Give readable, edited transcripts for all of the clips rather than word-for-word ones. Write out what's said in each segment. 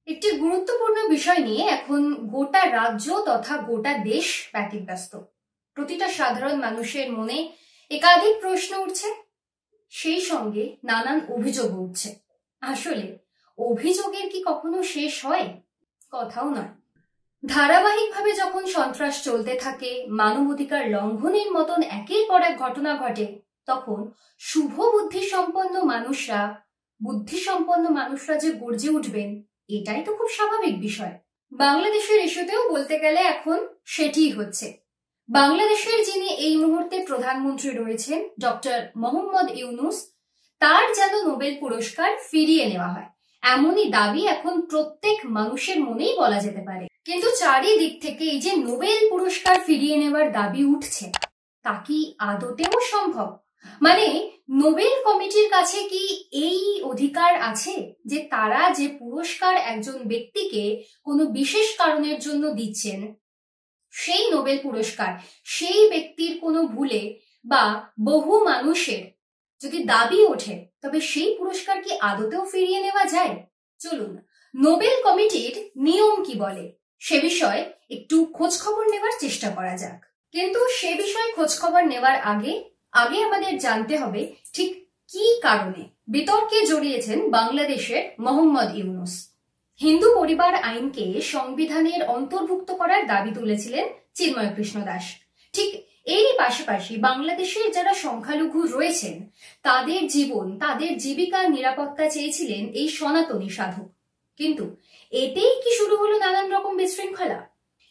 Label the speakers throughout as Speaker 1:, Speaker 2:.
Speaker 1: একটি গুরুত্বপূর্ণ বিষয় নিয়ে এখন গোটা রাজ্য তথা গোটা দেশ ব্যতিব্যস্ত। প্রতিটা সাধারণ মানুষের মনে একাধিক প্রশ্ন উঠছে, সেই সঙ্গে নানান অভিযোগ উঠছে। আসলে অভিযোগের কি কখনো শেষ হয়? কথাও নয়। ধারাবাহিকভাবে যখন সন্ত্রাস চলতে থাকে, মানবাধিকার লঙ্ঘনের মতন একের পর এক ঘটনা ঘটে, তখন শুভ বুদ্ধিসম্পন্ন মানুষরা যে গর্জে উঠবেন, এটাই তো খুব স্বাভাবিক বিষয়। বাংলাদেশের ইস্যুতেও বলতে গেলে এখন সেটিই হচ্ছে। বাংলাদেশের যিনি এই মুহূর্তে প্রধানমন্ত্রী রয়েছেন, ডক্টর মোহাম্মদ ইউনূস, তার যেন নোবেল পুরস্কার ফিরিয়ে নেওয়া হয়, এমনই দাবি এখন প্রত্যেক মানুষের মনেই বলা যেতে পারে। কিন্তু চারিদিক থেকে এই যে নোবেল পুরস্কার ফিরিয়ে নেওয়ার দাবি উঠছে, তা কি আদতেও সম্ভব? মানে নোবেল কমিটির কাছে কি এই অধিকার আছে যে তারা যে পুরস্কার একজন ব্যক্তিকে কোনো বিশেষ কারণের জন্য দিচ্ছেন, সেই নোবেল পুরস্কার সেই ব্যক্তির কোনো ভুলে বা বহু মানুষের যদি দাবি ওঠে, তবে সেই পুরস্কার কি আদতেও ফিরিয়ে নেওয়া যায়? চলুন নোবেল কমিটির নিয়ম কি বলে সে বিষয়ে একটু খোঁজ খবর নেওয়ার চেষ্টা করা যাক। কিন্তু সে বিষয়ে খোঁজ খবর নেওয়ার আগে আমাদের জানতে হবে ঠিক কি কারণে বিতর্কে জড়িয়েছেন বাংলাদেশের মোহাম্মদ ইউনূস। হিন্দু পরিবার আইনকে সংবিধানের অন্তর্ভুক্ত করার দাবি তুলেছিলেন চিন্ময় কৃষ্ণ দাস। ঠিক এই পাশাপাশি বাংলাদেশের যারা সংখ্যালঘু রয়েছেন, তাদের জীবন, তাদের জীবিকার নিরাপত্তা চেয়েছিলেন এই সনাতনী সাধক। কিন্তু এতেই কি শুরু হলো নানান রকম বিশৃঙ্খলা?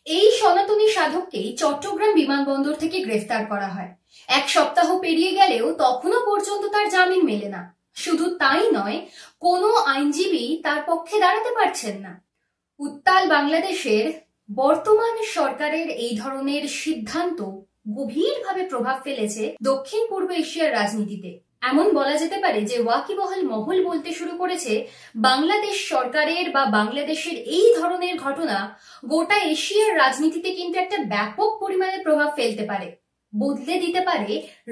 Speaker 1: এই সনাতনী সাধককেই চট্টগ্রাম বিমানবন্দর থেকে গ্রেফতার করা হয়। এক সপ্তাহ পেরিয়ে গেলেও তখনও পর্যন্ত তার জামিন মেলে না। শুধু তাই নয়, কোনো আইনজীবী তার পক্ষে দাঁড়াতে পারছেন না। উত্তাল বাংলাদেশের বর্তমান সরকারের এই ধরনের সিদ্ধান্ত গভীরভাবে প্রভাব ফেলেছে দক্ষিণ পূর্ব এশিয়ার রাজনীতিতে। এমন বলা যেতে পারে যে ওয়াকিবহাল মহল বলতে শুরু করেছে, বাংলাদেশ সরকারের বা বাংলাদেশের এই ধরনের ঘটনা গোটা এশিয়ার রাজনীতিতে কিন্তু একটা ব্যাপক পরিমাণে প্রভাব ফেলতে পারে, বদলে দিতে পারে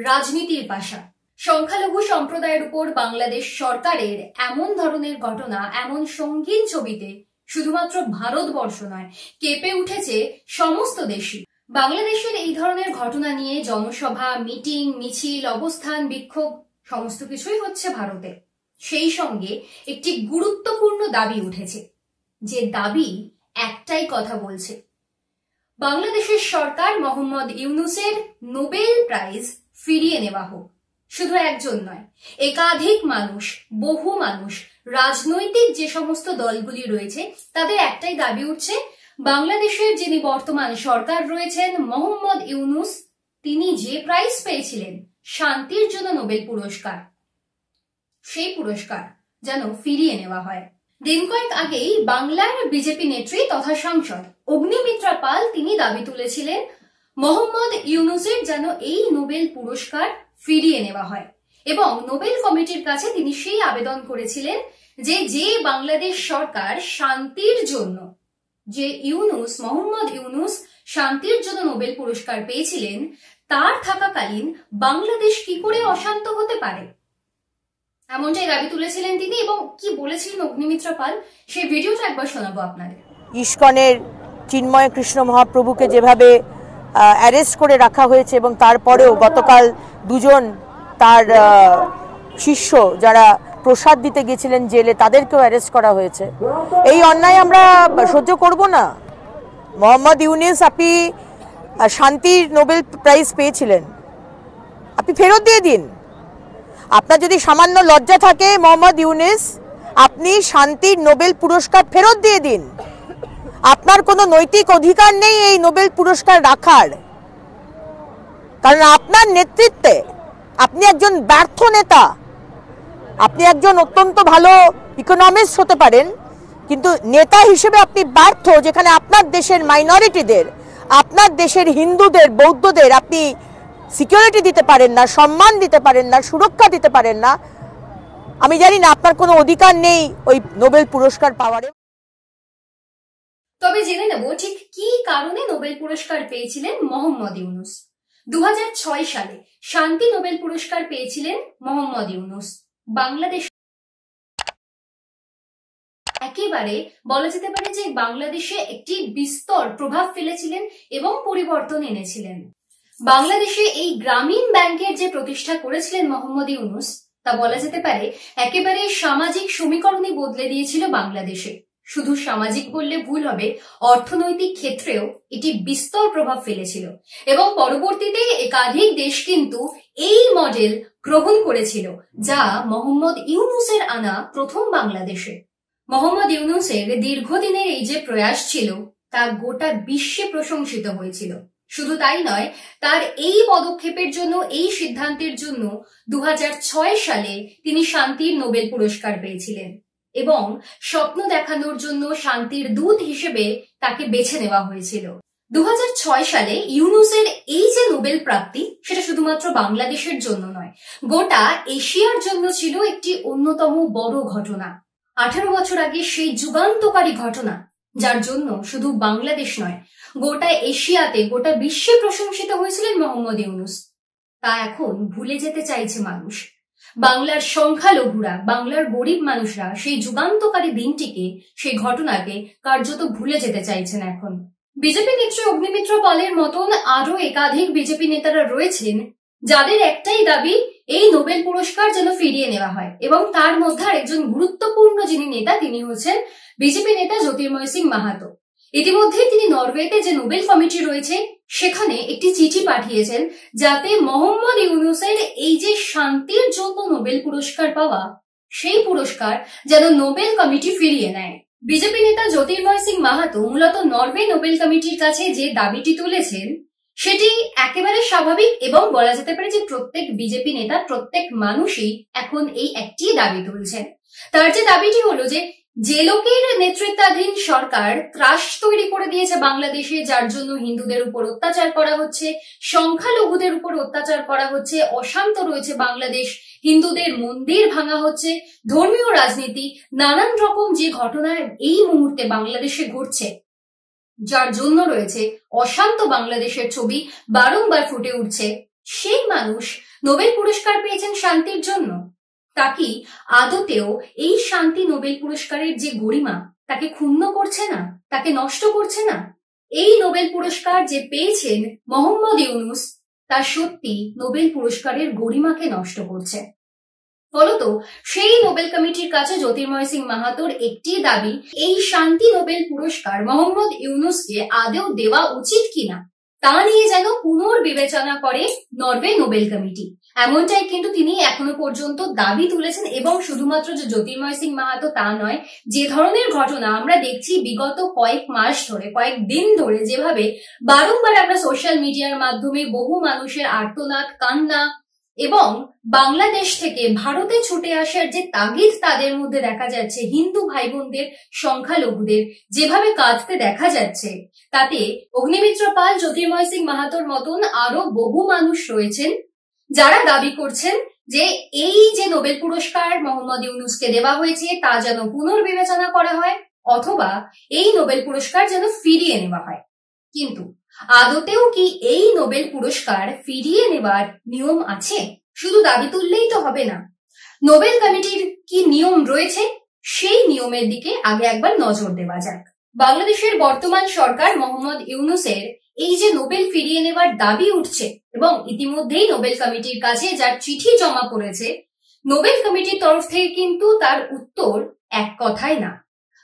Speaker 1: রাজনীতির পাশা। সংখ্যালঘু সম্প্রদায়ের উপর বাংলাদেশ সরকারের এমন ধরনের ঘটনা এমন সঙ্গীন ছবিতে শুধুমাত্র ভারতবর্ষ নয়, কেঁপে উঠেছে সমস্ত দেশই। বাংলাদেশের এই ধরনের ঘটনা নিয়ে জনসভা, মিটিং, মিছিল, অবস্থান, বিক্ষোভ সমস্ত কিছুই হচ্ছে ভারতে। সেই সঙ্গে একটি গুরুত্বপূর্ণ দাবি উঠেছে, যে দাবি একটাই কথা বলছে, বাংলাদেশের সরকার মোহাম্মদ ইউনূসের নোবেল প্রাইজ ফিরিয়ে নেওয়া হোক। শুধু একজন নয়, একাধিক মানুষ, বহু মানুষ, রাজনৈতিক যে সমস্ত দলগুলি রয়েছে, তাদের একটাই দাবি উঠছে, বাংলাদেশের যিনি বর্তমান সরকার রয়েছেন মোহাম্মদ ইউনূস, তিনি যে প্রাইজ পেয়েছিলেন শান্তির জন্য নোবেল পুরস্কার, সেই পুরস্কার যেন ফিরিয়ে নেওয়া হয়। দিন কয়েক আগেই বাংলার বিজেপি নেত্রী তথা সাংসদ অগ্নিমিত্রা পাল তিনি দাবি তুলেছিলেন, মোহাম্মদ ইউনূসের যেন এই নোবেল পুরস্কার ফিরিয়ে নেওয়া হয়, এবং নোবেল কমিটির কাছে তিনি সেই আবেদন করেছিলেন যে বাংলাদেশ সরকার শান্তির জন্য, যে মোহাম্মদ ইউনূস শান্তির জন্য নোবেল পুরস্কার পেয়েছিলেন, তার থাকাকালীন বাংলাদেশ কি করে অশান্ত হতে পারে, এমনটাই দাবি তুলেছিলেন তিনি। এবং কি বলেছিলেন অগ্নিমিত্রা পাল, সেই ভিডিওটা একবার শোনাবো আপনাদের।
Speaker 2: ইস্কনের চিন্ময় কৃষ্ণ মহাপ্রভুকে যেভাবে অ্যারেস্ট করে রাখা হয়েছে, এবং তারপরেও গতকাল দুজন তার শিষ্য যারা প্রসাদ দিতে গেছিলেন জেলে, তাদেরকেও অ্যারেস্ট করা হয়েছে। এই অন্যায় আমরা সহ্য করব না। মোহাম্মদ ইউনূস, আপনি শান্তির নোবেল প্রাইজ পেয়েছিলেন, আপনি ফেরত দিয়ে দিন। আপনার যদি সামান্য লজ্জা থাকে মোহাম্মদ ইউনূস, আপনি শান্তির নোবেল পুরস্কার ফেরত দিয়ে দিন। আপনার কোনো নৈতিক অধিকার নেই এই নোবেল পুরস্কার রাখার, কারণ আপনার নেতৃত্বে আপনি একজন ব্যর্থ নেতা। আপনি একজন অত্যন্ত ভালো ইকোনমিস্ট হতে পারেন, কিন্তু নেতা হিসেবে আপনি ব্যর্থ। যেখানে আপনার দেশের মাইনরিটিদের, আপনার দেশের হিন্দুদের, বৌদ্ধদের আপনি সিকিউরিটি দিতে পারেন না, সম্মান দিতে পারেন না, সুরক্ষা দিতে পারেন না, আমি জানি না আপনার কোনো অধিকার নেই ওই নোবেল পুরস্কার পাওয়ার।
Speaker 1: তবে জেনে নেব ঠিক কি কারণে নোবেল পুরস্কার পেয়েছিলেন মোহাম্মদ ইউনূস। 2006 সালে শান্তি নোবেল পুরস্কার পেয়েছিলেন মোহাম্মদ ইউনূস। বাংলাদেশ একেবারে বলা যেতে পারে যে বাংলাদেশে একটি বিস্তর প্রভাব ফেলেছিলেন এবং পরিবর্তন এনেছিলেন। বাংলাদেশে এই গ্রামীণ ব্যাংকের যে প্রতিষ্ঠা করেছিলেন মোহাম্মদ ইউনূস, তা বলা যেতে পারে একেবারে সামাজিক সমীকরণই বদলে দিয়েছিল বাংলাদেশে। শুধু সামাজিক বললে ভুল হবে, অর্থনৈতিক ক্ষেত্রেও এটি বিস্তর প্রভাব ফেলেছিল এবং পরবর্তীতে একাধিক দেশ কিন্তু এই মডেল গ্রহণ করেছিল, যা মোহাম্মদ ইউনূসের আনা প্রথম বাংলাদেশে। মোহাম্মদ ইউনূসের দীর্ঘদিনের এই যে প্রয়াস ছিল তা গোটা বিশ্বে প্রশংসিত হয়েছিল। শুধু তাই নয়, তার এই পদক্ষেপের জন্য, এই সিদ্ধান্তের জন্য 2006 সালে তিনি শান্তির নোবেল পুরস্কার পেয়েছিলেন এবং স্বপ্ন দেখানোর জন্য শান্তির দূত হিসেবে তাকে বেছে নেওয়া হয়েছিল। 2006 সালে ইউনূসের এই যে নোবেল প্রাপ্তি, সেটা শুধুমাত্র বাংলাদেশের জন্য নয়, গোটা এশিয়ার জন্য ছিল একটি অন্যতম বড় ঘটনা। 18 বছর আগে সেই যুগান্তকারী ঘটনা, যার জন্য শুধু বাংলাদেশ নয়, গোটা এশিয়াতে, গোটা বিশ্বে প্রশংসিত হয়েছিলেন মোহাম্মদ ইউনূস, তা এখন ভুলে যেতে চাইছে মানুষ। বাংলার সংখ্যালঘুরা, বাংলার গরিব মানুষরা সেই যুগান্তকারী দিনটিকে, সেই ঘটনাকে কার্যত ভুলে যেতে চাইছেন এখন। বিজেপি নেত্রী অগ্নিমিত্র পালের মতন আরো একাধিক বিজেপি নেতারা রয়েছেন যাদের একটাই দাবি, এই নোবেল পুরস্কার যেন ফিরিয়ে নেওয়া হয়। এবং তার মধ্যে একজন গুরুত্বপূর্ণ যিনি নেতা, তিনি হচ্ছেন বিজেপি নেতা জ্যোতির্ময় সিং মাহাতো। ইতিমধ্যে তিনি নরওয়েতে যে নোবেল কমিটি রয়েছে সেখানে একটি চিঠি পাঠিয়েছেন, যাতে মোহাম্মদ ইউনূসের এই যে শান্তির জন্য নোবেল পুরস্কার পাওয়া, সেই পুরস্কার যেন নোবেল কমিটি ফিরিয়ে নেয়। বিজেপি নেতা জ্যোতির্ময় সিং মাহাতো মূলত নরওয়ে নোবেল কমিটির কাছে যে দাবিটি তুলেছেন সেটি একেবারে স্বাভাবিক এবং বলা যেতে পারে যে প্রত্যেক বিজেপি নেতা, প্রত্যেক মানুষই এখন এই একটি দাবি তুলছেন। তার যে দাবিটি হলো যে লোকের নেতৃত্বাধীন সরকার ত্রাস তৈরি করে দিয়েছে বাংলাদেশে, যার জন্য হিন্দুদের উপর অত্যাচার করা হচ্ছে, সংখ্যালঘুদের উপর অত্যাচার করা হচ্ছে, অশান্ত রয়েছে বাংলাদেশ, হিন্দুদের মন্দির ভাঙা হচ্ছে, ধর্মীয় রাজনীতি, নানান রকম যে ঘটনা এই মুহূর্তে বাংলাদেশে ঘটছে, যার জন্য রয়েছে অশান্ত বাংলাদেশের ছবি বারংবার ফুটে উঠছে, সেই মানুষ নোবেল পুরস্কার পেয়েছেন শান্তির জন্য। তা কি আদতেও এই শান্তি নোবেল পুরস্কারের যে গরিমা, তাকে ক্ষুণ্ণ করছে না, তাকে নষ্ট করছে না? এই নোবেল পুরস্কার যে পেয়েছেন মোহাম্মদ ইউনূস, তা সত্যি নোবেল পুরস্কারের গরিমাকে নষ্ট করছে। ফলত সেই নোবেল কমিটির কাছে জ্যোতির্ময় সিং মাহাতোর একটি দাবি, এই শান্তি নোবেল পুরস্কার মোহাম্মদ ইউনূসকে আদৌ দেওয়া উচিত কিনা তা নিয়ে যেন পুনর্বিবেচনা করে নরওয়ে নোবেল কমিটি। এমনটাই কিন্তু তিনি এখনো পর্যন্ত দাবি তুলেছেন। এবং শুধুমাত্র যে জ্যোতির্ময় সিং মাহাতো তা নয়, যে ধরনের ঘটনা আমরা দেখছি বিগত কয়েক মাস ধরে, কয়েক দিন ধরে, যেভাবে বারংবার আমরা সোশ্যাল মিডিয়ার মাধ্যমে বহু মানুষের আর্তনাদ, কান্না এবং বাংলাদেশ থেকে ভারতে ছুটে আসার যে তাগিদ তাদের মধ্যে দেখা যাচ্ছে, হিন্দু ভাই বোনদের, সংখ্যালঘুদের যেভাবে কাঁদতে দেখা যাচ্ছে, তাতে অগ্নিমিত্র পাল, জ্যোতির্ময় সিং মাহাতোর মতন আরো বহু মানুষ রয়েছেন যারা দাবি করছেন যে এই যে নোবেল পুরস্কার মোহাম্মদ ইউনূসকে দেওয়া হয়েছে তা যেন পুনর্বিবেচনা করা হয়, অথবা এই নোবেল পুরস্কার যেন ফিরিয়ে নেওয়া হয়। কিন্তু আদতেও কি এই নোবেল পুরস্কার ফিরিয়ে নেবার নিয়ম আছে? শুধু দাবি তুললেই তো হবে না। নোবেল কমিটির কি নিয়ম রয়েছে, সেই নিয়মের দিকে আগে একবার নজর দেওয়া যাক। বাংলাদেশের বর্তমান সরকার মোহাম্মদ ইউনূসের এই যে নোবেল ফিরিয়ে নেবার দাবি উঠছে এবং ইতিমধ্যেই নোবেল কমিটির কাছে যার চিঠি জমা পড়েছে, নোবেল কমিটির তরফ থেকে কিন্তু তার উত্তর এক কথায় না।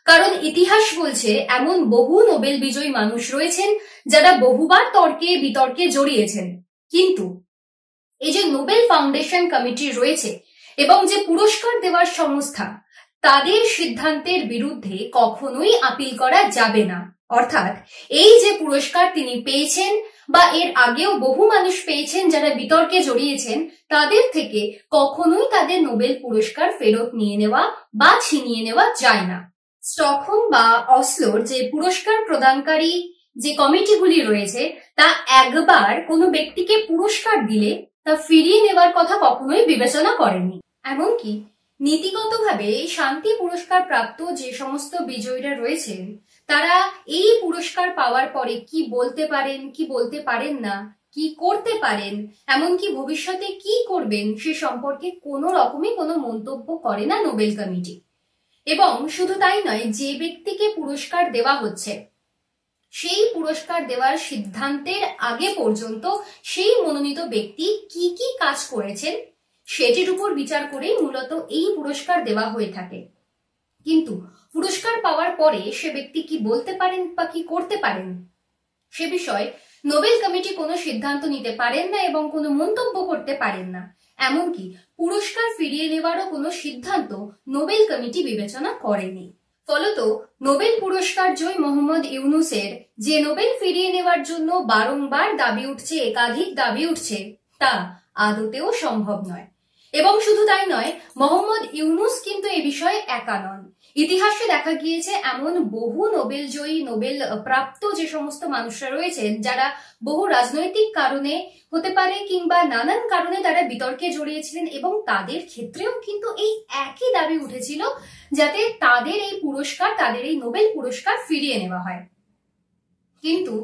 Speaker 1: কারণ ইতিহাস বলছে এমন বহু নোবেল বিজয়ী মানুষ রয়েছেন যারা বহুবার তর্কে বিতর্কে জড়িয়েছেন, কিন্তু এই যে নোবেল ফাউন্ডেশন কমিটি রয়েছে এবং যে পুরস্কার দেওয়ার সংস্থা, তাদের সিদ্ধান্তের বিরুদ্ধে কখনোই আপিল করা যাবে না। অর্থাৎ এই যে পুরস্কার তিনি পেয়েছেন বা এর আগেও বহু মানুষ পেয়েছেন যারা বিতর্কে জড়িয়েছেন, তাদের থেকে কখনোই তাদের নোবেল পুরস্কার ফেরত নিয়ে নেওয়া বা ছিনিয়ে নেওয়া যায় না। স্টকহোম বা অসলোর যে পুরস্কার প্রদানকারী যে কমিটিগুলি রয়েছে, তা একবার কোনো ব্যক্তিকে পুরস্কার দিলে তা ফিরিয়ে নেওয়ার কথা কখনোই বিবেচনা করেনি। এমনকি নীতিগতভাবে শান্তি পুরস্কার প্রাপ্ত যে সমস্ত বিজয়ীরা রয়েছেন, তারা এই পুরস্কার পাওয়ার পরে কি বলতে পারেন, কি বলতে পারেন না, কি করতে পারেন, এমনকি ভবিষ্যতে কি করবেন সে সম্পর্কে কোনো রকমই কোনো মন্তব্য করে না নোবেল কমিটি। এবং শুধু তাই নয়, যে ব্যক্তিকে পুরস্কার দেওয়া হচ্ছে সেই পুরস্কার দেওয়ার সিদ্ধান্তের আগে পর্যন্ত সেই মনোনীত ব্যক্তি কি কি কাজ করেছেন সেটির উপর বিচার করেই মূলত এই পুরস্কার দেওয়া হয়ে থাকে। কিন্তু পুরস্কার পাওয়ার পরে সে ব্যক্তি কি বলতে পারেন বা কি করতে পারেন সে বিষয়ে নোবেল কমিটি কোনো সিদ্ধান্ত নিতে পারেন না এবং কোনো মন্তব্য করতে পারেন না। এমনকি পুরস্কার ফিরিয়ে নেওয়ারও কোনো সিদ্ধান্ত নোবেল কমিটি বিবেচনা করেনি। ফলত নোবেল পুরস্কার জয়ী মোহাম্মদ ইউনূসের যে নোবেল ফিরিয়ে নেওয়ার জন্য বারংবার দাবি উঠছে, একাধিক দাবি উঠছে, তা আদতেও সম্ভব নয়। এবং শুধু তাই নয়, মোহাম্মদ ইউনূস কিন্তু এ বিষয়ে একা নন। ইতিহাসে দেখা গিয়েছে এমন বহু নোবেল জয়ী, নোবেল প্রাপ্ত যে সমস্ত মানুষরা রয়েছেন, যারা বহু রাজনৈতিক কারণে হতে পারে কিংবা নানান কারণে তারা বিতর্কে জড়িয়েছিলেন, এবং তাদের ক্ষেত্রেও কিন্তু এই একই দাবি উঠেছিল যাতে তাদের এই পুরস্কার, তাদের এই নোবেল পুরস্কার ফিরিয়ে নেওয়া হয়। কিন্তু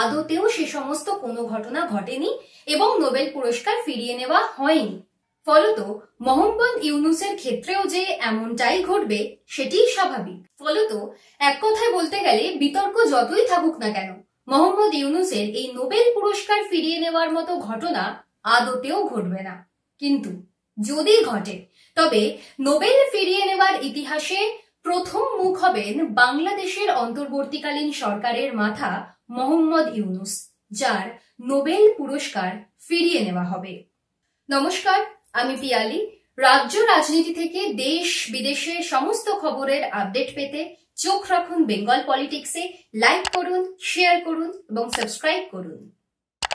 Speaker 1: আদতেও সে সমস্ত কোনো ঘটনা ঘটেনি এবং নোবেল পুরস্কার ফিরিয়ে নেওয়া হয়নি। ফলত মোহাম্মদ ইউনূসের ক্ষেত্রেও যে এমনটাই ঘটবে সেটিই স্বাভাবিক। ফলত এক কথায় বলতে গেলে বিতর্ক যতই থাকুক না কেন, মোহাম্মদ ইউনূসের এই নোবেল পুরস্কার ফিরিয়ে নেওয়ার মতো ঘটনা আদতেও ঘটবে না। কিন্তু যদি ঘটে, তবে নোবেল ফিরিয়ে নেওয়ার ইতিহাসে প্রথম মুখ হবেন বাংলাদেশের অন্তর্বর্তীকালীন সরকারের মাথা মোহাম্মদ ইউনূস, যার নোবেল পুরস্কার ফিরিয়ে নেওয়া হবে। নমস্কার, আমি পিয়ালি। রাজ্য রাজনীতি থেকে দেশ বিদেশের সমস্ত খবরের আপডেট পেতে চোখ রাখুন বেঙ্গল পলিটিক্সে। লাইক করুন, শেয়ার করুন এবং সাবস্ক্রাইব করুন।